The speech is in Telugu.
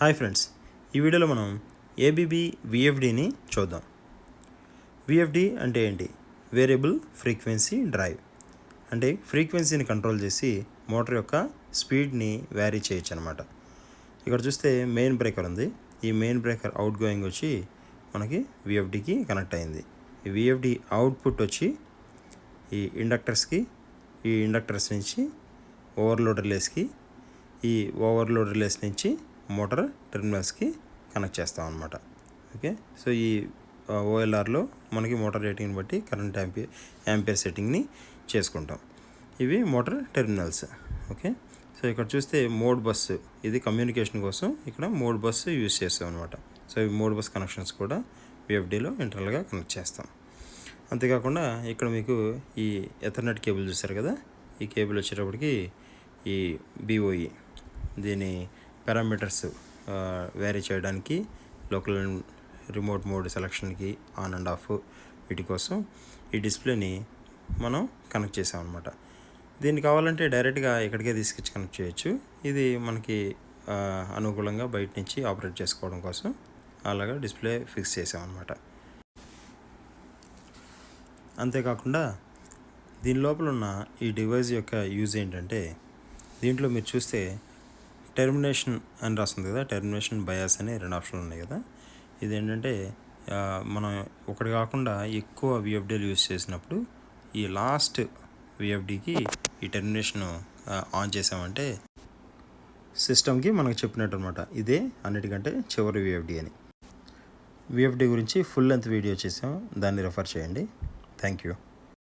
హాయ్ ఫ్రెండ్స్, ఈ వీడియోలో మనం ఏబీబీ విఎఫ్డిని చూద్దాం. విఎఫ్డి అంటే ఏంటి? Variable frequency drive. అంటే ఫ్రీక్వెన్సీని కంట్రోల్ చేసి మోటార్ యొక్క స్పీడ్ని వ్యారీ చేయొచ్చు అనమాట. ఇక్కడ చూస్తే మెయిన్ బ్రేకర్ ఉంది. ఈ మెయిన్ బ్రేకర్ అవుట్ గోయింగ్ వచ్చి మనకి విఎఫ్డికి కనెక్ట్ అయింది. ఈ విఎఫ్డి అవుట్పుట్ వచ్చి ఈ ఇండక్టర్స్కి, ఈ ఇండక్టర్స్ నుంచి ఓవర్లోడ్ రిలేస్కి, ఈ ఓవర్లోడ్ రిలేస్ నుంచి మోటార్ టెర్మినల్స్కి కనెక్ట్ చేస్తాం అనమాట. ఓకే, సో ఈ ఓఎల్ఆర్లో మనకి మోటార్ రేటింగ్ని బట్టి కరెంట్ యాంపియర్ సెట్టింగ్ని చేసుకుంటాం. ఇవి మోటార్ టెర్మినల్స్. ఓకే, సో ఇక్కడ చూస్తే మోడ్ బస్సు, ఇది కమ్యూనికేషన్ కోసం ఇక్కడ మోడ్ బస్సు యూజ్ చేస్తాం అనమాట. సో ఈ మోడ్ బస్ కనెక్షన్స్ కూడా విఎఫ్డిలో ఇంటర్నల్గా కనెక్ట్ చేస్తాం. అంతేకాకుండా ఇక్కడ మీకు ఈ ఎథర్నెట్ కేబుల్ చూస్తారు కదా, ఈ కేబుల్ వచ్చేటప్పటికి ఈ బిఓఈ దీని పారామీటర్స్ వేరీ చేయడానికి, లోకల్ రిమోట్ మోడ్ సెలక్షన్కి, ఆన్ అండ్ ఆఫ్ వీటి కోసం ఈ డిస్ప్లేని మనం కనెక్ట్ చేసాం అనమాట. దీన్ని కావాలంటే డైరెక్ట్గా ఇక్కడికే తీసుకొచ్చి కనెక్ట్ చేయొచ్చు. ఇది మనకి అనుకూలంగా బయట నుంచి ఆపరేట్ చేసుకోవడం కోసం అలాగా డిస్ప్లే ఫిక్స్ చేసాం అనమాట. అంతేకాకుండా దీని లోపల ఉన్న ఈ డివైస్ యొక్క యూజ్ ఏంటంటే, దీంట్లో మీరు చూస్తే టెర్మినేషన్ అని రాస్తుంది కదా, టెర్మినేషన్ బయాస్ అని 2 ఆప్షన్లు ఉన్నాయి కదా. ఇది ఏంటంటే మనం ఒకటి కాకుండా ఎక్కువ విఎఫ్డీలు యూజ్ చేసినప్పుడు ఈ లాస్ట్ విఎఫ్డీకి ఈ టెర్మినేషన్ ఆన్ చేసామంటే సిస్టమ్కి మనకు చెప్పినట్టు అనమాట, ఇదే అన్నిటికంటే చివరి విఎఫ్డీ అని. విఎఫ్డీ గురించి ఫుల్ లెంత్ వీడియో చేసాం, దాన్ని రెఫర్ చేయండి. Thank you.